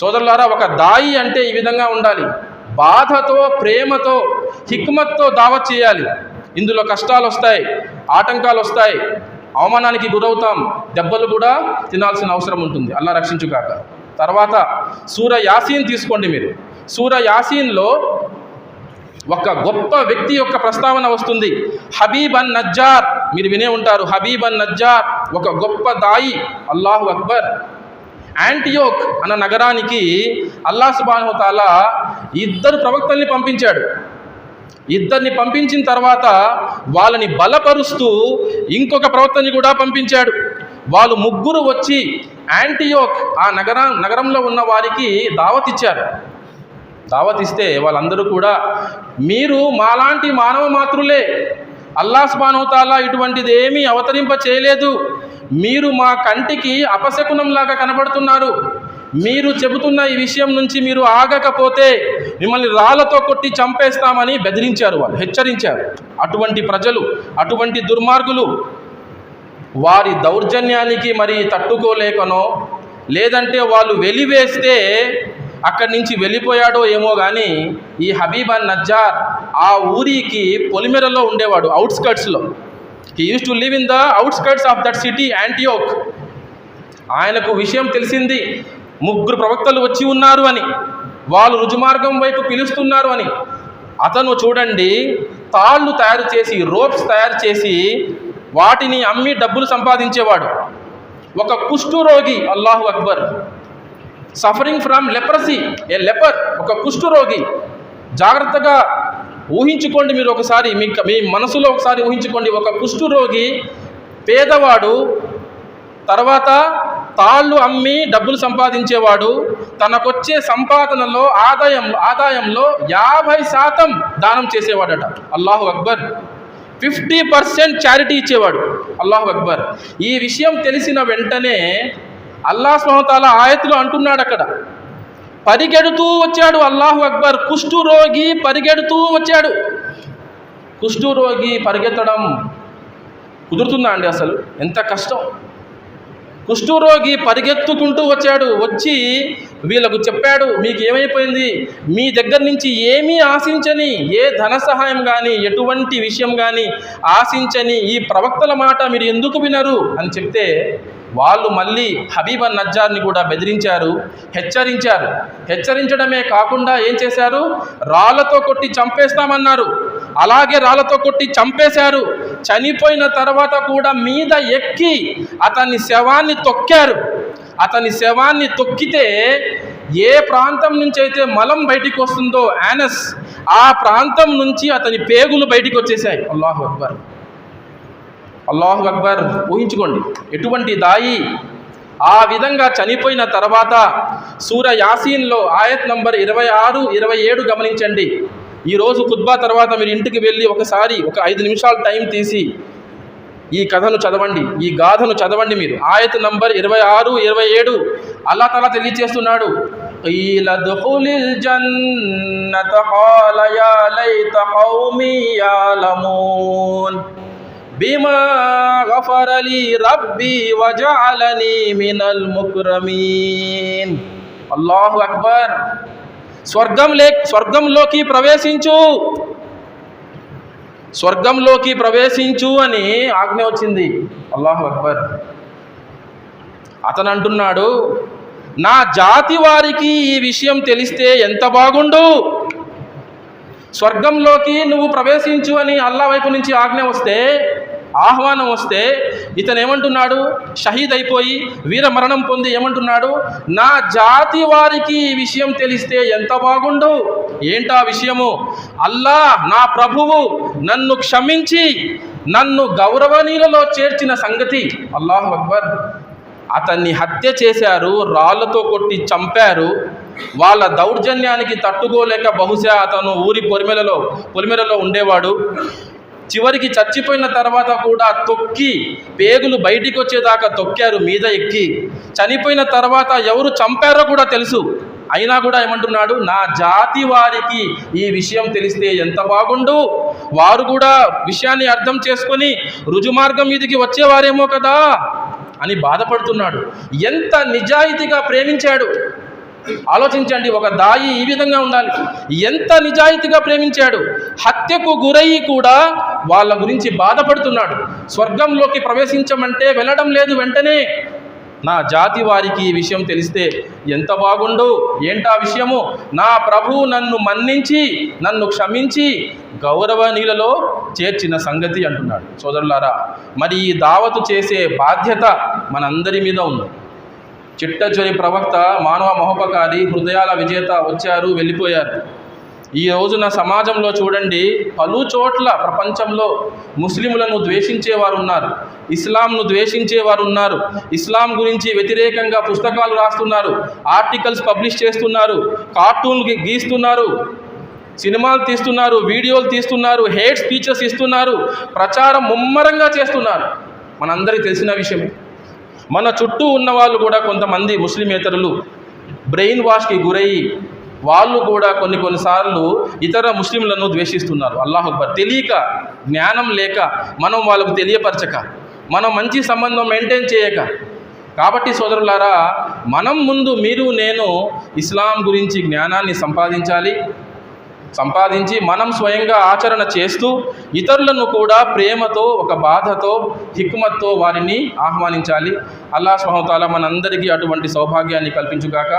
సోదరులారా, ఒక దాయి అంటే ఈ విధంగా ఉండాలి. బాధతో, ప్రేమతో, హిక్మత్తో దావత్ చేయాలి. ఇందులో కష్టాలు వస్తాయి, ఆటంకాలు వస్తాయి, అవమానానికి గురవుతాం, దెబ్బలు కూడా తినాల్సిన అవసరం ఉంటుంది. అల్లా రక్షించుగాక. తర్వాత సూర యాసీన్ తీసుకోండి మీరు. సూర యాసీన్లో ఒక గొప్ప వ్యక్తి యొక్క ప్రస్తావన వస్తుంది. హబీబ్ అన్ నజ్జార్, మీరు వినే ఉంటారు. హబీబ్ అన్ నజ్జార్ ఒక గొప్ప దాయి. అల్లాహు అక్బర్. యాంటియోక్ అన్న నగరానికి అల్లాహ్ సుబ్హానహు వ తఆలా 2 ప్రవక్తల్ని పంపించాడు. 2 పంపించిన తర్వాత వాళ్ళని బలపరుస్తూ ఇంకొక ప్రవక్తని కూడా పంపించాడు. వాళ్ళు 3 వచ్చి యాంటియోక్ ఆ నగరంలో ఉన్న వారికి దావత్ ఇచ్చారు. దావత్ ఇస్తే వాళ్ళందరూ కూడా, మీరు మాలాంటి మానవ మాతృలే, అల్లాహ్ సుబ్హానహు వ తఆలా ఇటువంటిది ఏమీ అవతరింప చేయలేదు, మీరు మా కంటికి అపశకునంలాగా కనబడుతున్నారు, మీరు చెబుతున్న ఈ విషయం నుంచి మీరు ఆగకపోతే మిమ్మల్ని రాళ్లతో కొట్టి చంపేస్తామని బెదిరించారు, వాళ్ళు హెచ్చరించారు. అటువంటి ప్రజలు, అటువంటి దుర్మార్గులు వారి దౌర్జన్యానికి మరి తట్టుకోలేకనో, లేదంటే వాళ్ళు వెలివేస్తే అక్కడి నుంచి వెళ్ళిపోయాడో ఏమో కానీ ఈ హబీబ్ అన్ నజ్జార్ ఆ ఊరికి పొలిమెరలో ఉండేవాడు, అవుట్స్కర్ట్స్లో. He used to live in the outskirts of that city Antioch. ఆయనకు విషయం తెలిసింది, 3 ప్రవక్తలు వచ్చి ఉన్నారు అని, వాళ్ళు రుజుమార్గం వైపు పిలుస్తున్నారు అని. అతను చూడండి, తాళ్ళు తయారు చేసి, రోప్స్ తయారు చేసి వాటిని అమ్మి డబ్బులు సంపాదించేవాడు. ఒక కుష్ఠరోగి, అల్లాహు అక్బర్, suffering from leprosy, a leper, ఒక కుష్ఠరోగి. జాగ్రత్తగా ఊహించుకోండి మీరు ఒకసారి, మీ మనసులో ఒకసారి ఊహించుకోండి. ఒక కుష్ఠరోగి, పేదవాడు, తర్వాత తాళ్ళు అమ్మి డబ్బులు సంపాదించేవాడు. తనకొచ్చే సంపాదనలో ఆదాయంలో 50% దానం చేసేవాడట. అల్లాహు అక్బర్. 50% చారిటీ ఇచ్చేవాడు. అల్లాహు అక్బర్. ఈ విషయం తెలిసిన వెంటనే అల్లాహ్ సుబ్హానహు వ తఆలా ఆయతులో అంటున్నాడు, అక్కడ పరిగెడుతూ వచ్చాడు. అల్లాహు అక్బర్. కుష్ఠరోగి పరిగెడుతూ వచ్చాడు. కుష్ఠరోగి పరిగెత్తడం కుదురుతుందా అండి? అసలు ఎంత కష్టం. కుష్ఠరోగి పరిగెత్తుకుంటూ వచ్చాడు. వచ్చి వీళ్ళకు చెప్పాడు, మీకు ఏమైపోయింది, మీ దగ్గర నుంచి ఏమీ ఆశించని, ఏ ధన సహాయం కానీ, ఎటువంటి విషయం కానీ ఆశించని ఈ ప్రవక్తల మాట మీరు ఎందుకు వినరు అని చెప్తే, వాళ్ళు మళ్ళీ హబీబ్ అన్ నజ్జార్ని కూడా బెదిరించారు, హెచ్చరించారు. హెచ్చరించడమే కాకుండా ఏం చేశారు, రాళ్లతో కొట్టి చంపేస్తామన్నారు. అలాగే రాళ్లతో కొట్టి చంపేశారు. చనిపోయిన తర్వాత కూడా మీద ఎక్కి అతని శవాన్ని తొక్కారు. అతని శవాన్ని తొక్కితే ఏ ప్రాంతం నుంచి అయితే మలం బయటికి వస్తుందో, యానస్, ఆ ప్రాంతం నుంచి అతని పేగులు బయటికి వచ్చేసాయి. అల్లాహు అక్బర్. అల్లాహు అక్బర్. ఊహించుకోండి ఎటువంటి దాయి. ఆ విధంగా చనిపోయిన తర్వాత సూర యాసీన్లో ఆయత్ నంబర్ 26, 27 గమనించండి. ఈరోజు ఖుత్బా తర్వాత మీరు ఇంటికి వెళ్ళి ఒకసారి ఒక 5 నిమిషాలు టైం తీసి ఈ కథను చదవండి, ఈ గాథను చదవండి మీరు. ఆయత్ నంబర్ 26, 27 అల్లాహ్ తఆలా తెలియజేస్తున్నాడు, ఈలదుఖులిల్ జన్నత ఖాల యా లైత ఖౌమి యఅలమూన్ బిమా గఫర లీ రబ్బీ వజఅలనీ మినల్ ముక్రమీన్. అల్లాహు అక్బర్. స్వర్గంలోకి ప్రవేశించు, స్వర్గంలోకి ప్రవేశించు అని ఆజ్ఞ వచ్చింది. అల్లాహు అక్బర్. అతను అంటున్నాడు, నా జాతి వారికి ఈ విషయం తెలిస్తే ఎంత బాగుండు. స్వర్గంలోకి నువ్వు ప్రవేశించు అని అల్లా వైపు నుంచి ఆజ్ఞ వస్తే, ఆహ్వానం వస్తే, ఇతను ఏమంటున్నాడు, షహీద్ అయిపోయి వీర మరణం పొంది ఏమంటున్నాడు, నా జాతి వారికి ఈ విషయం తెలిస్తే ఎంత బాగుండు. ఏంటా విషయము? అల్లా నా ప్రభువు నన్ను క్షమించి నన్ను గౌరవనీయులలో చేర్చిన సంగతి. అల్లాహు అక్బర్. అతన్ని హత్య చేశారు, రాళ్లతో కొట్టి చంపారు. వాళ్ళ దౌర్జన్యానికి తట్టుకోలేక బహుశా అతను ఊరి పొలిమెరలో ఉండేవాడు. చివరికి చచ్చిపోయిన తర్వాత కూడా తొక్కి పేగులు బయటికి వచ్చేదాకా తొక్కారు మీద ఎక్కి. చనిపోయిన తర్వాత ఎవరు చంపారో కూడా తెలుసు. అయినా కూడా ఏమంటున్నాడు, నా జాతి వారికి ఈ విషయం తెలిస్తే ఎంత బాగుండు, వారు కూడా విషయాన్ని అర్థం చేసుకొని రుజుమార్గం మీదికి వచ్చేవారేమో కదా అని బాధపడుతున్నాడు. ఎంత నిజాయితీగా ప్రేమించాడు. ఆలోచించండి, ఒక దాయి ఈ విధంగా ఉండాలి. ఎంత నిజాయితీగా ప్రేమించాడు. హత్యకు గురయ్యి కూడా వాళ్ళ గురించి బాధపడుతున్నాడు. స్వర్గంలోకి ప్రవేశించమంటే వెళ్ళడం లేదు. వెంటనే నా జాతి వారికి ఈ విషయం తెలిస్తే ఎంత బాగుండు, ఏంటా విషయము, నా ప్రభువు నన్ను మన్నించి నన్ను క్షమించి గౌరవనీయులలో చేర్చిన సంగతి అంటున్నాడు. సోదరులారా, మరి ఈ దావతు చేసే బాధ్యత మనందరి మీద ఉంది. చిట్టచివరి ప్రవక్త, మానవ మహోపకారి, హృదయాల విజేత వచ్చారు, వెళ్ళిపోయారు. ఈ రోజున సమాజంలో చూడండి, పలు చోట్ల ప్రపంచంలో ముస్లింలను ద్వేషించేవారు ఉన్నారు, ఇస్లాంను ద్వేషించేవారు ఉన్నారు, ఇస్లాం గురించి వ్యతిరేకంగా పుస్తకాలు రాస్తున్నారు, ఆర్టికల్స్ పబ్లిష్ చేస్తున్నారు, కార్టూన్లు గీస్తున్నారు, సినిమాలు తీస్తున్నారు, వీడియోలు తీస్తున్నారు, హేట్ స్పీచెస్ ఇస్తున్నారు, ప్రచారం ముమ్మరంగా చేస్తున్నారు. మనందరికీ తెలిసిన విషయమే. మన చుట్టూ ఉన్న వాళ్ళు కూడా కొంతమంది ముస్లిమేతరులు బ్రెయిన్ వాష్కి గురయ్యి వాళ్ళు కూడా కొన్నిసార్లు ఇతర ముస్లింలను ద్వేషిస్తున్నారు. అల్లాహ్ అక్బర్. తెలియక, జ్ఞానం లేక, మనం వాళ్ళకు తెలియపరచక, మనం మంచి సంబంధం మెయింటైన్ చేయక. కాబట్టి సోదరులారా, మనం ముందు మీరు నేను ఇస్లాం గురించి జ్ఞానాన్ని సంపాదించి మనం స్వయంగా ఆచరణ చేస్తూ ఇతరులను కూడా ప్రేమతో, ఒక బాధతో, హిక్మత్తో వారిని ఆహ్వానించాలి. అల్లాహ్ సుబ్హానహు వ తఆలా మనందరికీ అటువంటి సౌభాగ్యాన్ని కల్పించుగాక.